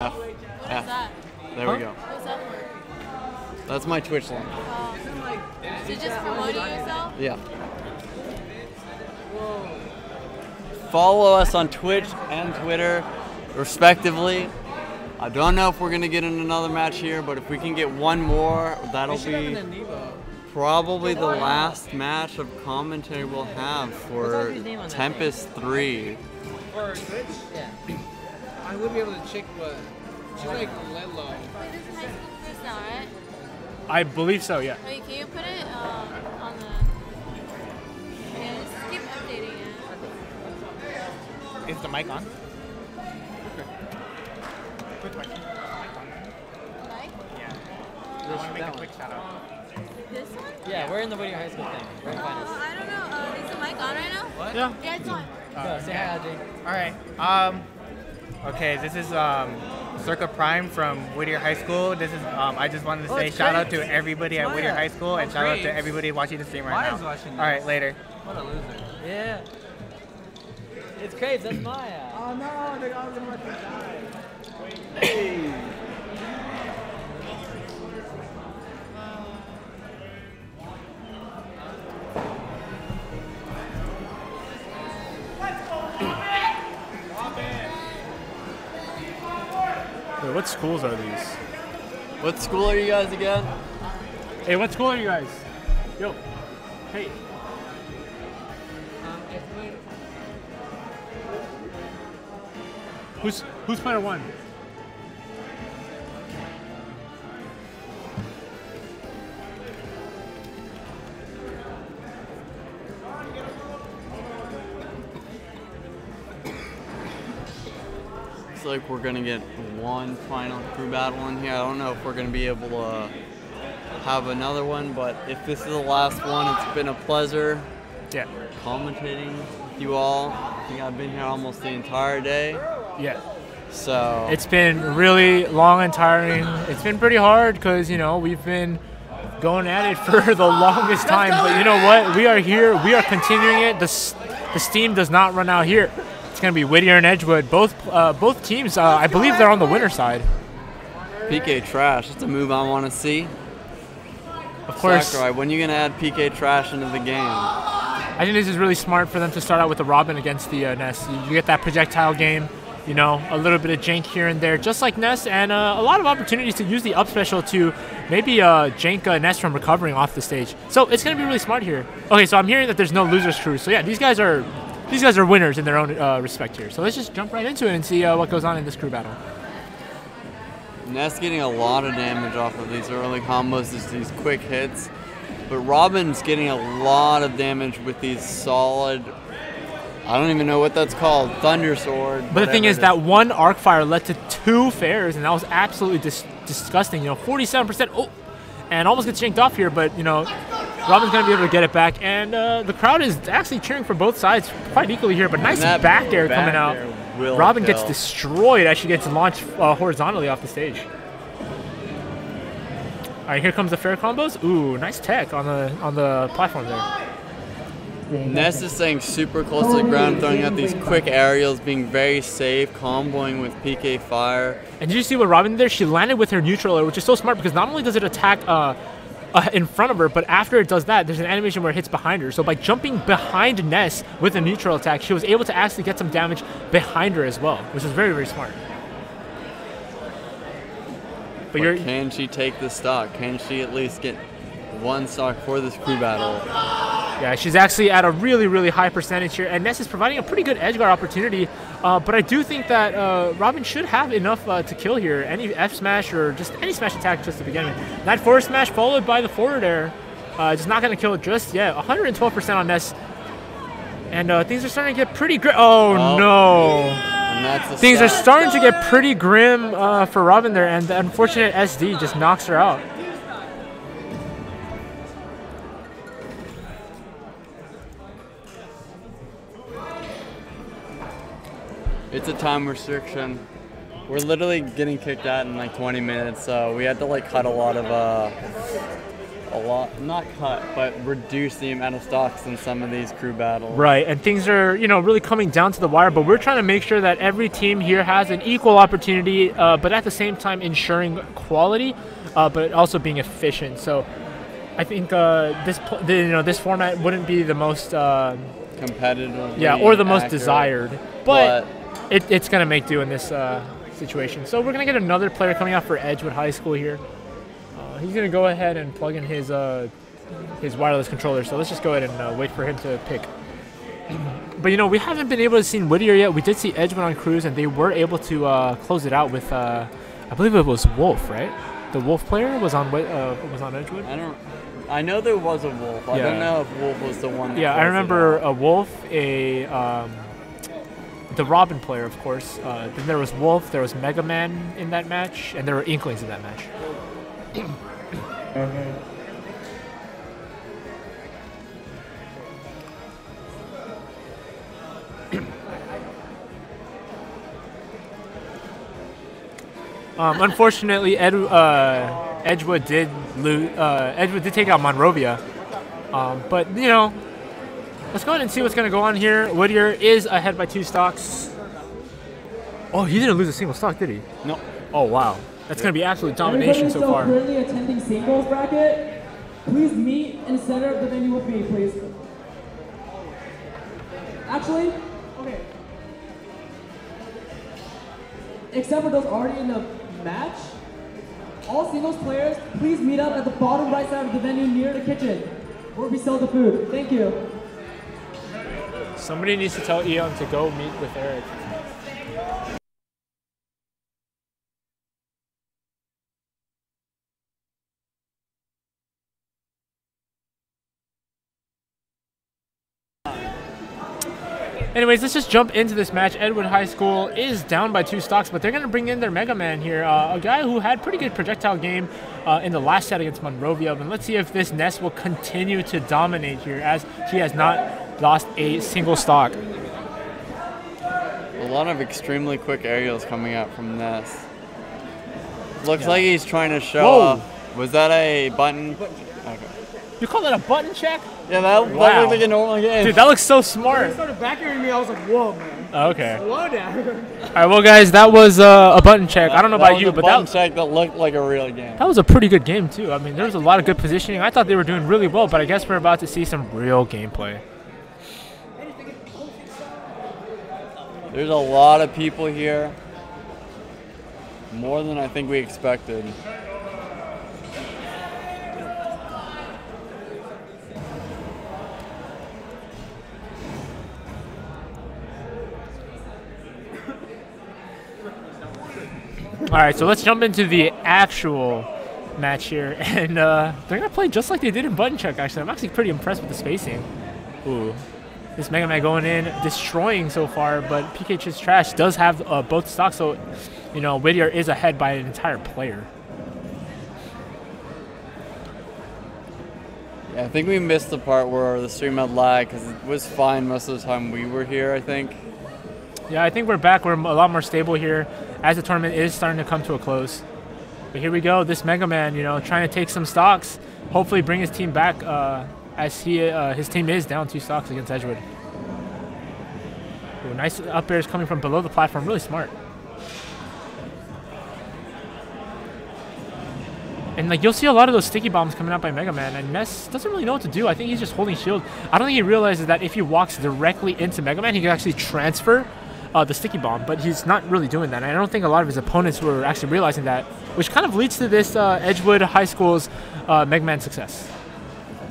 F. What F. is that? There we go. What's that for? That's my Twitch link. So just promoting yourself? Yeah. Follow us on Twitch and Twitter, respectively. I don't know if we're going to get in another match here, but if we can get one more, that'll be probably the last match of commentary we'll have for Tempest 3. For Twitch? Yeah. I would be able to check what. She's like Lelo. Wait, this is high school first now, right? I believe so, yeah. Wait, can you put it on the... Yeah, just keep updating it. Is the mic on? Quick mic. Mike? Yeah. I want to make a quick shout out. This one? Yeah, we're in the Whittier High School thing. We're in finals. I don't know. Is the mic on right now? What? Yeah. Yeah, it's on. Go, say hi, Audrey. All right. Okay, this is Circa Prime from Whittier High School. This is I just wanted to say shout out to everybody at Whittier High School and shout out to everybody watching the stream right now. watching All right, later. What a loser. Yeah. It's Craves, that's Maya. Oh no, they're all gonna let me die. Wait, what schools are these? What school are you guys again? Hey, what school are you guys? Yo. Hey. Who's player one? Looks like we're gonna get one final crew battle in here. I don't know if we're gonna be able to have another one, but if this is the last one, it's been a pleasure Yeah. commentating with you all. I think I've been here almost the entire day. Yeah. So It's been really long and tiring. It's been pretty hard because, you know, we've been going at it for the longest time. But you know what? We are here. We are continuing it. The steam does not run out here. It's going to be Whittier and Edgewood. Both teams, I believe they're on the winner side. PK Trash, that's a move I want to see. Of course, Sakurai, when are you going to add PK Trash into the game? I think this is really smart for them to start out with the Robin against the Ness. You get that projectile game, you know, a little bit of jank here and there, just like Ness, and a lot of opportunities to use the up special to maybe jank Ness from recovering off the stage. So it's going to be really smart here. Okay, so I'm hearing that there's no losers crew. So yeah, these guys are winners in their own respect here. So let's just jump right into it and see what goes on in this crew battle. Ness getting a lot of damage off of these early combos, just these quick hits. But Robin's getting a lot of damage with these solid, I don't even know what that's called, Thunder Sword. But the thing is that one arc fire led to 2 fairs, and that was absolutely disgusting. You know, 47%. Oh, and almost gets janked off here, but you know, Robin's gonna be able to get it back, and the crowd is actually cheering for both sides quite equally here. But nice back air coming out. Robin gets destroyed as she gets launched horizontally off the stage. All right, here comes the fair combos. Ooh, nice tech on the platform there. Ness is staying super close to the ground, throwing out these quick aerials, being very safe, comboing with PK Fire. And did you see what Robin did there? She landed with her neutral air, which is so smart because not only does it attack in front of her, but after it does that, there's an animation where it hits behind her. So by jumping behind Ness with a neutral attack, she was able to actually get some damage behind her as well, which is very, very smart. But can she take the stock? Can she at least get one stock for this crew battle? Yeah, she's actually at a really, really high percentage here, and Ness is providing a pretty good edge guard opportunity. But I do think that Robin should have enough to kill here. Any F smash or just any smash attack just to begin with. That forward smash followed by the forward air. Just not going to kill it just yet. 112% on Ness. And things are starting to get pretty grim. Oh, no. Things are starting to get pretty grim for Robin there, and the unfortunate SD just knocks her out. It's a time restriction. We're literally getting kicked out in like 20 minutes, so we had to like cut a lot of a lot, not cut, but reduce the amount of stocks in some of these crew battles. Right, and things are, really coming down to the wire, but we're trying to make sure that every team here has an equal opportunity, but at the same time ensuring quality, but also being efficient. So I think this format wouldn't be the most competitive. Yeah, or the most accurate, desired, but it's going to make do in this situation. So we're going to get another player coming out for Edgewood High School here. He's going to go ahead and plug in his wireless controller. So let's just go ahead and wait for him to pick. But, we haven't been able to see Whittier yet. We did see Edgewood on cruise, and they were able to close it out with, I believe it was Wolf, right? The Wolf player was on Edgewood? I know there was a Wolf. Yeah. I don't know if Wolf was the one that I remember a Wolf, the Robin player, of course. Then there was Wolf, there was Mega Man in that match, and there were Inklings in that match. Unfortunately, Edgewood did lose. Edgewood did take out Monrovia, but let's go ahead and see what's going to go on here. Whittier is ahead by 2 stocks. Oh, he didn't lose a single stock, did he? No. Oh wow, that's going to be absolute domination so far. Everybody still currently attending singles bracket, please meet in the center of the venue with me, please. Actually, okay. Except for those already in the match, all singles players, please meet up at the bottom right side of the venue near the kitchen, where we sell the food. Thank you. Somebody needs to tell Eon to go meet with Eric. Anyways, let's just jump into this match. Edgewood High School is down by 2 stocks, but they're going to bring in their Mega Man here, a guy who had pretty good projectile game in the last set against Monrovia. And let's see if this Ness will continue to dominate here, as he has not lost a single stock. A lot of extremely quick aerials coming out from Ness. Looks like he's trying to show off. Was that a button? Okay. You call that a button check? Yeah, that looked like a normal game. Dude, that looks so smart. When they started backing me, I was like, whoa, man. Okay. Slow down. All right, well, guys, that was a button check. I don't know about you, but that was a button check that looked like a real game. That was a pretty good game, too. I mean, there was a lot of good positioning. I thought they were doing really well, but I guess we're about to see some real gameplay. There's a lot of people here. More than I think we expected. All right, so let's jump into the actual match here. And they're going to play just like they did in button check, actually. I'm actually pretty impressed with the spacing. Ooh. This Mega Man going in, destroying so far, but PK's Trash does have both stocks, so, Whittier is ahead by an entire player. Yeah, I think we missed the part where the stream had lag, because it was fine most of the time we were here, I think. Yeah, I think we're back. We're a lot more stable here as the tournament is starting to come to a close. But here we go. This Mega Man, trying to take some stocks, hopefully bring his team back as his team is down 2 stocks against Edgewood. Ooh, nice up airs coming from below the platform. Really smart. And you'll see a lot of those sticky bombs coming out by Mega Man, and Ness doesn't really know what to do. I think he's just holding shield. I don't think he realizes that if he walks directly into Mega Man, he can actually transfer the sticky bomb, but he's not really doing that. And I don't think a lot of his opponents were actually realizing that, which kind of leads to this Edgewood High School's Mega Man success.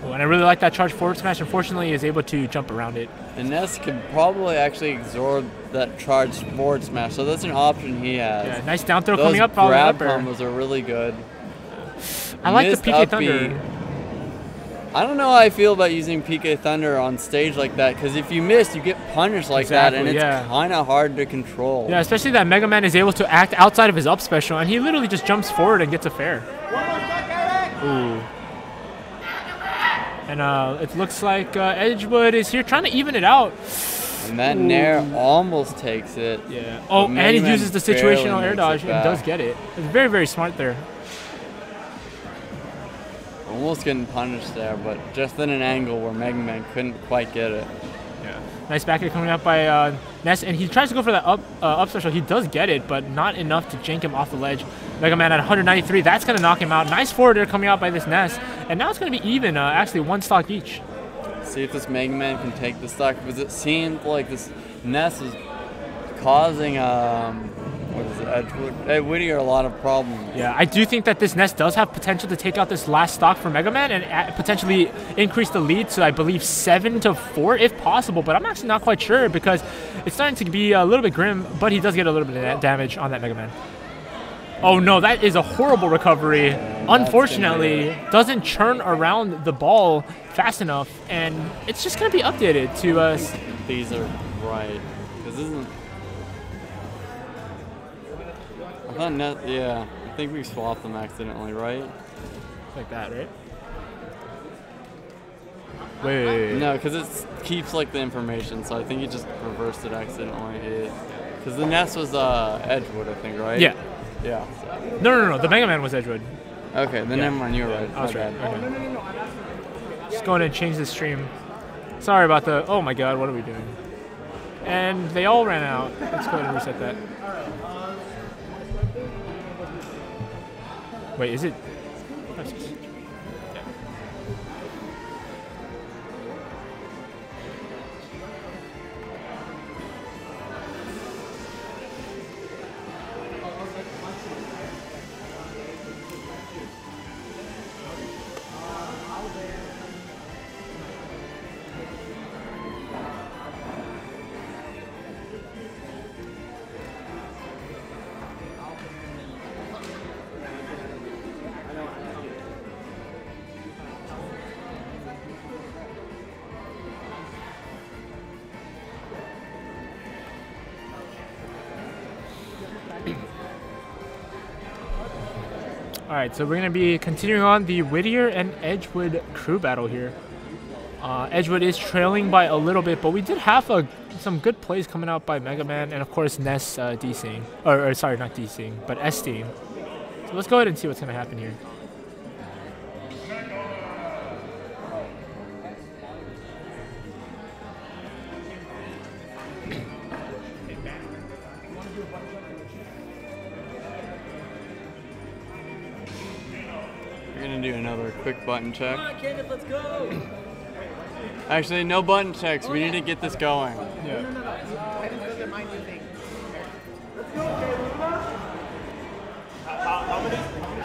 Oh, and I really like that charge forward smash. Unfortunately, he is able to jump around it. And Ness could probably actually absorb that charge forward smash, so that's an option he has. Yeah, nice down throw coming up. Those grab combos are really good. I like the PK Thunder. I don't know how I feel about using PK Thunder on stage like that, because if you miss, you get punished like that, and it's kind of hard to control. Yeah, especially that Mega Man is able to act outside of his up special, and he literally just jumps forward and gets a fair. Ooh. And it looks like Edgewood is here trying to even it out. And that Nair almost takes it. Yeah. Oh, and he uses the situational air dodge and does get it. It's very, very smart there. Almost getting punished there, but just in an angle where Mega Man couldn't quite get it. Yeah. Nice back air coming up by Ness, and he tries to go for that up special. He does get it, but not enough to jank him off the ledge. Mega Man at 193, that's going to knock him out. Nice forward air coming out by this Ness, and now it's going to be even, actually 1 stock each. See if this Mega Man can take the stock, because it seemed like this Ness is causing what is it, Edgewood? Whittier a lot of problems. Yeah, I do think that this Ness does have potential to take out this last stock for Mega Man and potentially increase the lead to, I believe, 7-4 if possible, but I'm actually not quite sure because it's starting to be a little bit grim, but he does get a little bit of damage on that Mega Man. Oh no, that is a horrible recovery. Unfortunately, doesn't churn around the ball fast enough, and it's just going to be updated to These are right. Because this isn't... yeah, I think we swapped them accidentally, right? Like that, right? Wait. No, because it keeps like the information, so I think you just reversed it accidentally. Because the Ness was Edgewood, I think, right? Yeah. Yeah. No. The Mega Man was Edgewood. Okay, then never mind. You were right. I was right. My bad. Okay. Just going to change the stream. Sorry about the. Oh my God, what are we doing? And they all ran out. Let's go ahead and reset that. Wait, is it? Alright, so we're going to be continuing on the Whittier and Edgewood crew battle here. Edgewood is trailing by a little bit, but we did have some good plays coming out by Mega Man and, of course, Ness DCing. Or sorry, not DCing, but SDing. So let's go ahead and see what's going to happen here. Do another quick button check. Come on, Kenneth, let's go. Actually, no button checks. We need to get this going. Yeah. I didn't know that mine you think.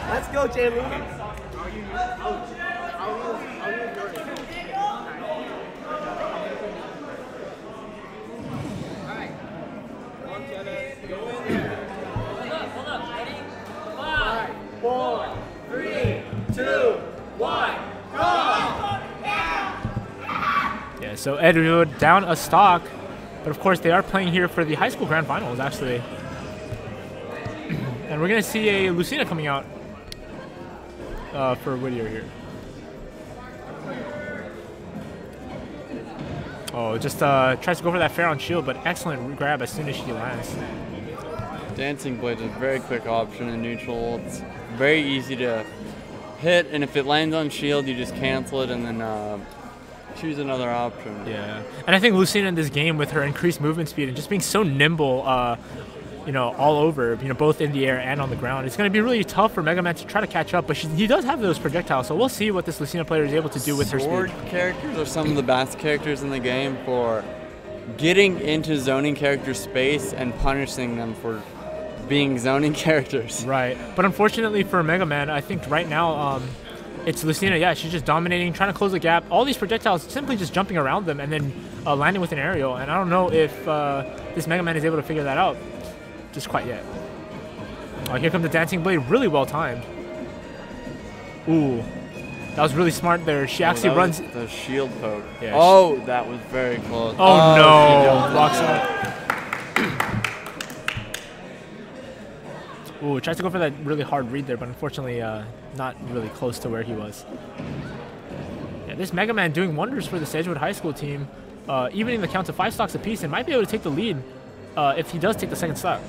Let's go, Jay Luna. Yeah, so Edgewood down a stock, but of course they are playing here for the high school grand finals actually. And we're gonna see a Lucina coming out for Whittier here. Oh, just tries to go for that fair on shield, but excellent grab as soon as she lands. Dancing Blade is a very quick option in neutral. It's very easy to hit, and if it lands on shield, you just cancel it and then choose another option. Yeah, and I think Lucina in this game with her increased movement speed and just being so nimble, you know, all over, you know, both in the air and on the ground, it's going to be really tough for Mega Man to try to catch up, but he does have those projectiles, so we'll see what this Lucina player is able to do with her speed. Sword characters are some of the best characters in the game for getting into zoning character space and punishing them for being zoning characters. Right, but unfortunately for Mega Man, I think right now it's Lucina. Yeah, she's just dominating, trying to close the gap. All these projectiles simply just jumping around them and then landing with an aerial, and I don't know if this Mega Man is able to figure that out just quite yet. Oh, here comes the Dancing Blade, really well timed. Ooh, that was really smart there. She actually runs the shield poke. Yeah, oh, that was very close. Oh no, blocks out. Ooh, tries to go for that really hard read there, but unfortunately not really close to where he was. Yeah, this Mega Man doing wonders for this Edgewood High School team, evening the count to 5 stocks apiece, and might be able to take the lead if he does take the second stock.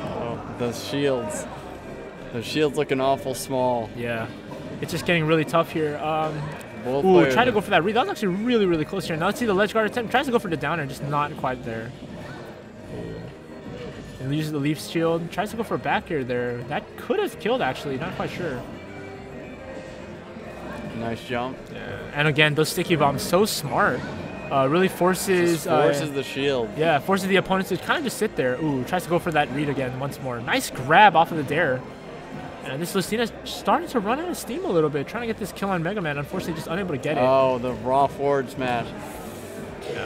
Oh, those shields. Those shields looking awful small. Yeah. It's just getting really tough here. Both Ooh, players- try to go for that read. That was actually really, really close here. Now let's see the ledge guard attempt. Tries to go for the downer, just not quite there. And uses the leaf shield. Tries to go for a back air there. That could have killed, actually. Not quite sure. Nice jump. Yeah. And again, those sticky bombs, so smart. Really forces... Forces the shield. Yeah, forces the opponents to kind of just sit there. Ooh, tries to go for that read again once more. Nice grab off of the dare. And this Lucina's starting to run out of steam a little bit, trying to get this kill on Mega Man. Unfortunately, just unable to get it. Oh, the raw forward smash.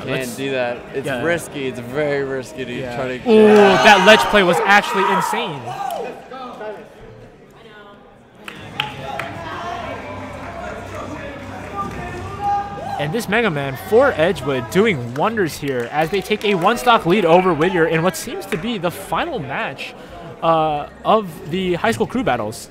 Can't do that. It's risky. It's very risky to try to... Ooh, that ledge play was actually insane. And this Mega Man for Edgewood doing wonders here as they take a one-stock lead over Whittier in what seems to be the final match of the high school crew battles.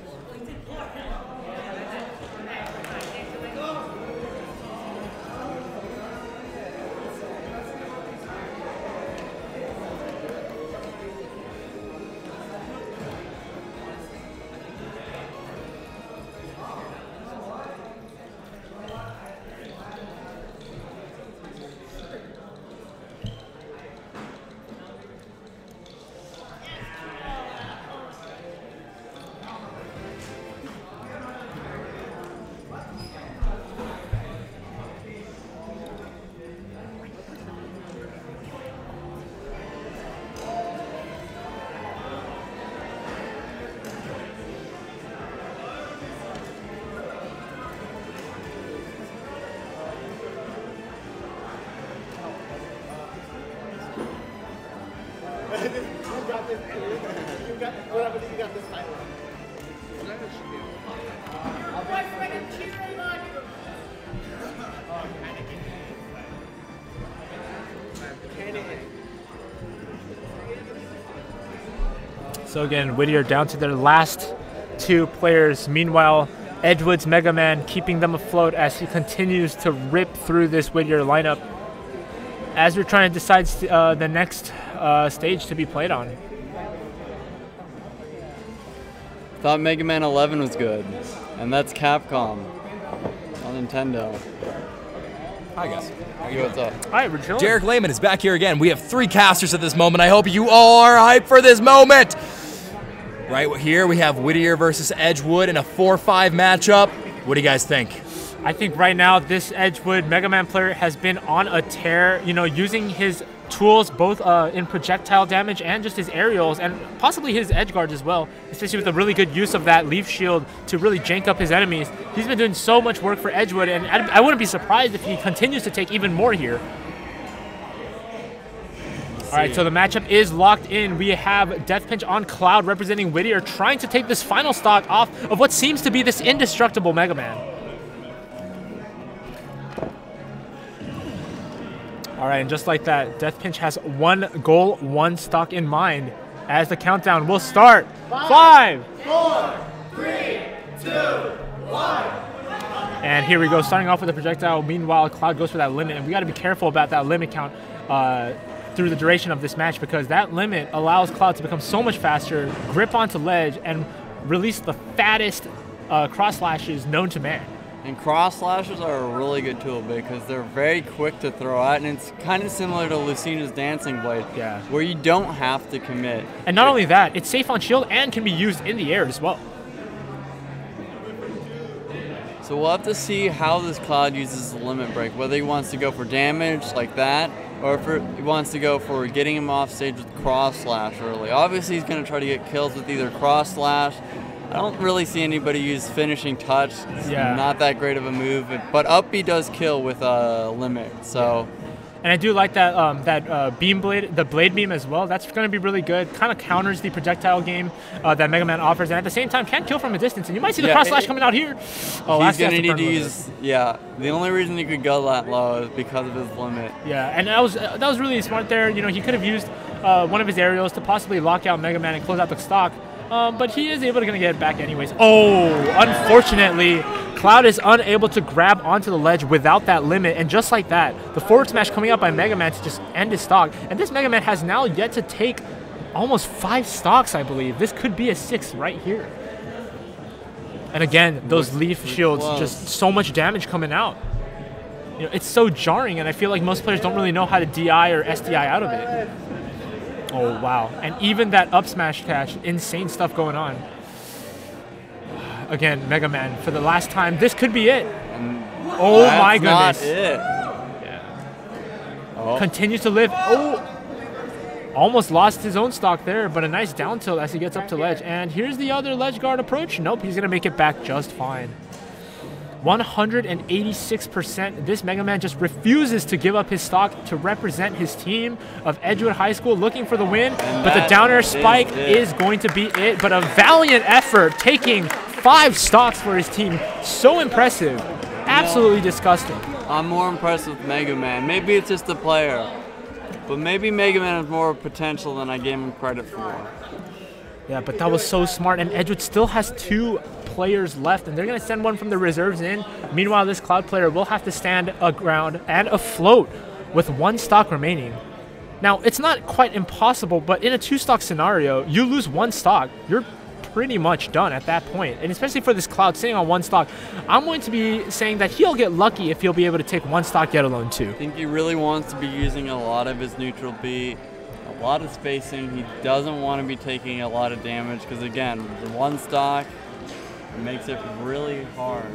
So again, Whittier down to their last two players. Meanwhile, Edgewood's Mega Man keeping them afloat as he continues to rip through this Whittier lineup as we're trying to decide the next stage to be played on. Thought Mega Man 11 was good, and that's Capcom on Nintendo. Hi guys. Hey, what's up? All right, we're chilling. Derek Lehman is back here again. We have 3 casters at this moment. I hope you all are hyped for this moment. Right here we have Whittier versus Edgewood in a 4-5 matchup. What do you guys think? I think right now this Edgewood Mega Man player has been on a tear, you know, using his tools both in projectile damage and just his aerials and possibly his edge guards as well, especially with a really good use of that leaf shield to really jank up his enemies. He's been doing so much work for Edgewood, and I wouldn't be surprised if he continues to take even more here. All right, so the matchup is locked in. We have Death Pinch on Cloud representing Whittier, trying to take this final stock off of what seems to be this indestructible Mega Man. All right, and just like that, Death Pinch has 1 goal, 1 stock in mind as the countdown will start. 5, 4, 3, 2, 1. And here we go, starting off with the projectile. Meanwhile, Cloud goes for that limit, and we got to be careful about that limit count through the duration of this match, because that limit allows Cloud to become so much faster, grip onto ledge, and release the fattest cross slashes known to man. And cross slashes are a really good tool because they're very quick to throw out, and it's kind of similar to Lucina's Dancing Blade, where you don't have to commit. And not only that, it's safe on shield and can be used in the air as well. So we'll have to see how this Cloud uses the limit break, whether he wants to go for damage like that, or if he wants to go for getting him off stage with cross slash early. Obviously he's going to try to get kills with either cross slash. I don't really see anybody use finishing touch. It's not that great of a move, but up B does kill with a limit. So, and I do like that beam blade, the blade beam as well. That's going to be really good. Kind of counters the projectile game that Mega Man offers, and at the same time can kill from a distance. And you might see the cross slash coming out here. Oh, he's going to need to use. Yeah, the only reason he could go that low is because of his limit. Yeah, and that was really smart there. You know, he could have used one of his aerials to possibly lock out Mega Man and close out the stock. But he is able to get it back anyways. Oh, unfortunately, Cloud is unable to grab onto the ledge without that limit. And just like that, the forward smash coming up by Mega Man to just end his stock. And this Mega Man has now yet to take almost 5 stocks, I believe. This could be a 6 right here. And again, those leaf shields, just so much damage coming out. You know, it's so jarring, and I feel like most players don't really know how to DI or SDI out of it. Oh, wow. And even that up smash catch, insane stuff going on. Again, Mega Man, for the last time, this could be it. Oh my goodness. Not it. Yeah. Oh. Continues to live. Oh! Almost lost his own stock there, but a nice down tilt as he gets up to ledge. And here's the other ledge guard approach. Nope, he's going to make it back just fine. 186%. This Mega Man just refuses to give up his stock to represent his team of Edgewood High School, looking for the win. But the down air spike is going to be it. But a valiant effort, taking 5 stocks for his team. So impressive. Absolutely disgusting. I'm more impressed with Mega Man. Maybe it's just the player. But maybe Mega Man has more potential than I gave him credit for. Yeah, but that was so smart. And Edgewood still has 2 players left, and they're going to send one from the reserves in. Meanwhile, this Cloud player will have to stand aground and afloat with 1 stock remaining. Now, it's not quite impossible, but in a 2-stock scenario, you lose 1 stock, you're pretty much done at that point. And especially for this Cloud sitting on 1 stock, I'm going to be saying that he'll get lucky if he'll be able to take 1 stock, yet alone 2. I think he really wants to be using a lot of his neutral B, a lot of spacing. He doesn't want to be taking a lot of damage because, again, the 1 stock makes it really hard.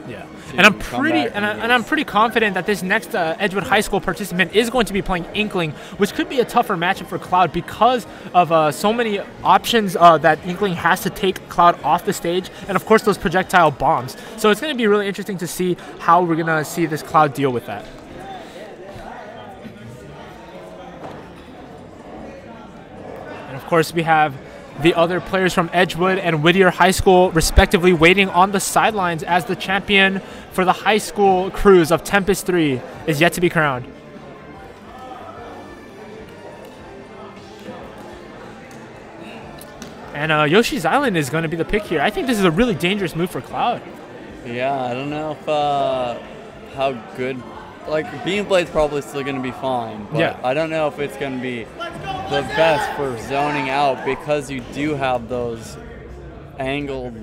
Yeah, and I'm pretty confident that this next Edgewood High School participant is going to be playing Inkling, which could be a tougher matchup for Cloud because of so many options that Inkling has to take Cloud off the stage, and of course those projectile bombs. So it's going to be really interesting to see how we're going to see this Cloud deal with that. And of course we have the other players from Edgewood and Whittier High School, respectively, waiting on the sidelines as the champion for the high school crews of Tempest 3 is yet to be crowned. And Yoshi's Island is going to be the pick here. I think this is a really dangerous move for Cloud. Yeah, I don't know if how good. Like, Beam Blade's probably still going to be fine, but yeah. I don't know if it's going to be the best for zoning out because you do have those angled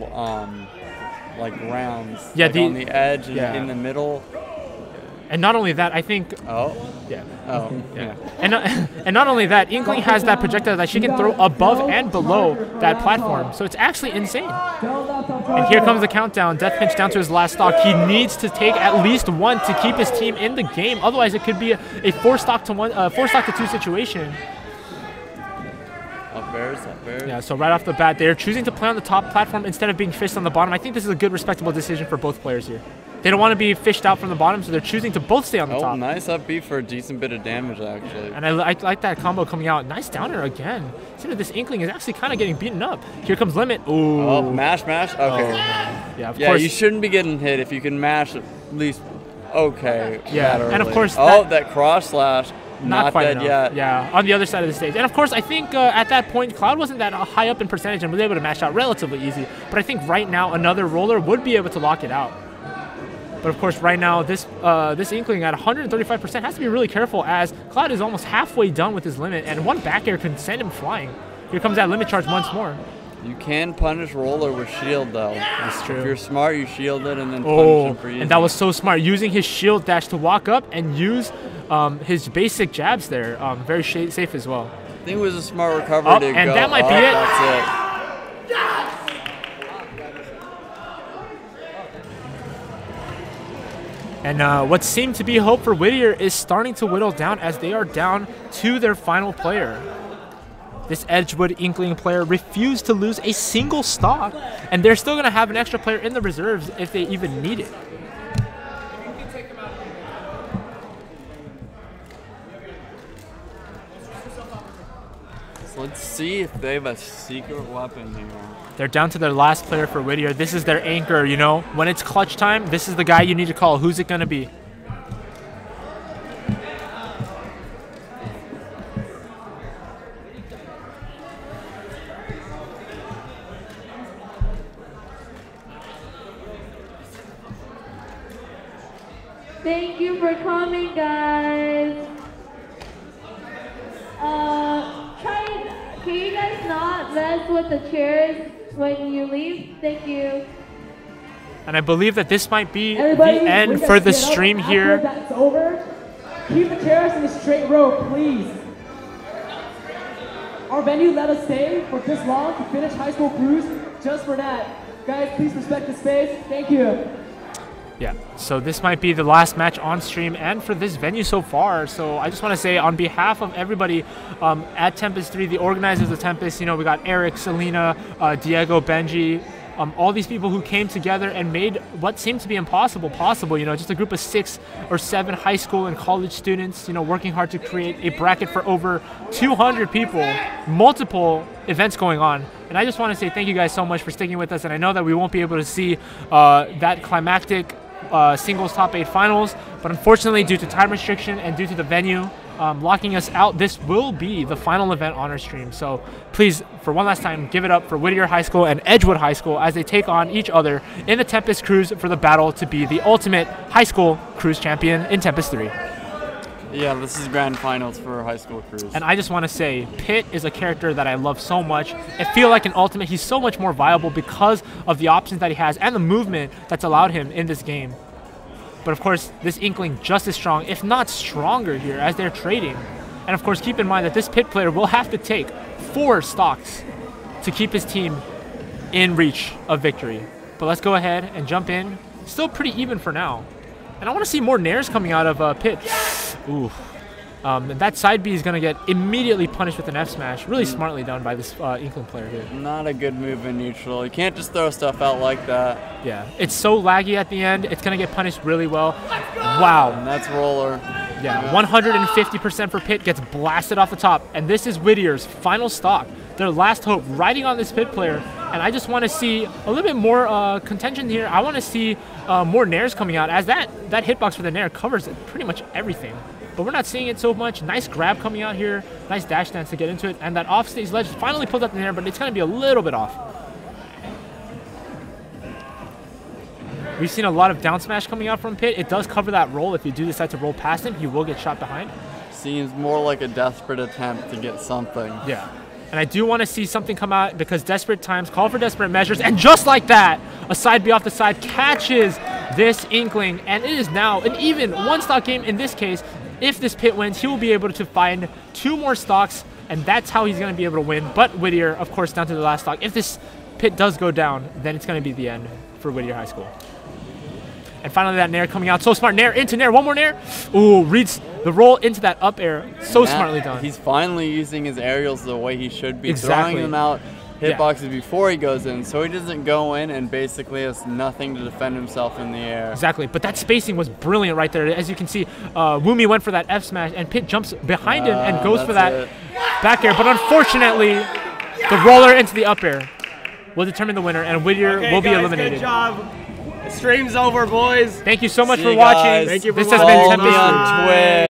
like rounds, yeah, like on the edge and in the middle. And not only that, I think. Oh. Yeah. Oh. Yeah. And not only that, Inkling has that projectile that she can throw above and below that platform, so it's actually insane. And here comes the countdown. Death Pinch down to his last stock. He needs to take at least 1 to keep his team in the game. Otherwise, it could be a 4-stock to 2 situation. Up bears. Yeah, so right off the bat, they're choosing to play on the top platform instead of being fished on the bottom. I think this is a good, respectable decision for both players here. They don't want to be fished out from the bottom, so they're choosing to both stay on the top. Oh, nice up B for a decent bit of damage, actually. And I like that combo coming out. Nice downer again. See that this Inkling is actually kind of getting beaten up. Here comes Limit. Ooh. Oh, mash. Okay. Oh, yeah, of course. You shouldn't be getting hit if you can mash at least okay. Yeah, and of course. That cross slash. Not quite dead enough. yet. Yeah, on the other side of the stage. And of course, I think at that point, Cloud wasn't that high up in percentage and was able to mash out relatively easy. But I think right now, another roller would be able to lock it out. But of course, right now, this Inkling at 135% has to be really careful as Cloud is almost halfway done with his limit, and 1 back air can send him flying. Here comes that limit charge once more. You can punish roller with shield, though. That's true. If you're smart, you shield it and then punish him for using and that was so smart, using his shield dash to walk up and use his basic jabs there. Very safe as well. I think it was a smart recovery to and go. that might be it. That's it. And what seemed to be hope for Whittier is starting to whittle down as they are down to their final player. This Edgewood Inkling player refused to lose a single stock, and they're still going to have an extra player in the reserves if they even need it. So let's see if they have a secret weapon here. They're down to their last player for Whittier. This is their anchor, you know? When it's clutch time, this is the guy you need to call. Who's it going to be? Thank you for coming, guys. Can you guys not mess with the chairs when you leave. Thank you. And I believe that this might be Everybody, the end we're for gonna the stand up stream after here. That's over. Keep the chairs in a straight row, please. Our venue let us stay for this long to finish high school cruise just for that. Guys, please respect the space. Thank you. Yeah, so this might be the last match on stream and for this venue so far. So I just want to say on behalf of everybody at Tempest 3, the organizers of Tempest, you know, we got Eric, Selena, Diego, Benji, all these people who came together and made what seemed to be impossible possible. You know, just a group of 6 or 7 high school and college students, you know, working hard to create a bracket for over 200 people, multiple events going on. And I just want to say thank you guys so much for sticking with us. And I know that we won't be able to see that climactic singles top 8 finals, but unfortunately due to time restriction and due to the venue locking us out, this will be the final event on our stream. So please, for one last time, give it up for Whittier High School and Edgewood High School as they take on each other in the Tempest Cruise for the battle to be the ultimate high school cruise champion in Tempest 3. Yeah, this is grand finals for high school cruise. And I just want to say, Pitt is a character that I love so much. I feel like in Ultimate, he's so much more viable because of the options that he has and the movement that's allowed him in this game. But of course, this Inkling just as strong, if not stronger here as they're trading. And of course, keep in mind that this Pitt player will have to take 4 stocks to keep his team in reach of victory. But let's go ahead and jump in. Still pretty even for now. And I want to see more nairs coming out of Pitt. Ooh. That side B is going to get immediately punished with an F smash. Really smartly done by this Inkling player here. Not a good move in neutral. You can't just throw stuff out like that. Yeah, it's so laggy at the end. It's going to get punished really well. Wow. And that's roller. Yeah, 150% for Pitt gets blasted off the top. And this is Whittier's final stock. Their last hope riding on this Pitt player. And I just want to see a little bit more contention here. I want to see more nairs coming out, as that hitbox for the nair covers pretty much everything. But we're not seeing it so much. Nice grab coming out here. Nice dash dance to get into it. And that offstage ledge finally pulled up the nair, but it's going to be a little bit off. We've seen a lot of down smash coming out from Pitt. It does cover that roll. If you do decide to roll past him, he will get shot behind. Seems more like a desperate attempt to get something. Yeah. And I do want to see something come out because desperate times call for desperate measures. And just like that, a side B off the side catches this Inkling. And it is now an even 1-stock game in this case. If this Pitt wins, he will be able to find 2 more stocks. And that's how he's going to be able to win. But Whittier, of course, down to the last stock. If this Pitt does go down, then it's going to be the end for Whittier High School. And finally, that nair coming out. So smart. Nair into nair. One more nair. Ooh, reads the roll into that up air. So smartly done. He's finally using his aerials the way he should be. Exactly. Throwing them out hitboxes before he goes in, so he doesn't go in and basically has nothing to defend himself in the air. Exactly. But that spacing was brilliant right there. As you can see, Woomy went for that F smash, and Pitt jumps behind him and goes for that back air. But unfortunately, the roller into the up air will determine the winner, and Whittier will be eliminated. Good job. The stream's over, boys. Thank you so much See for you watching. guys. Thank you for This has Follow been me Tempest. on Twitch.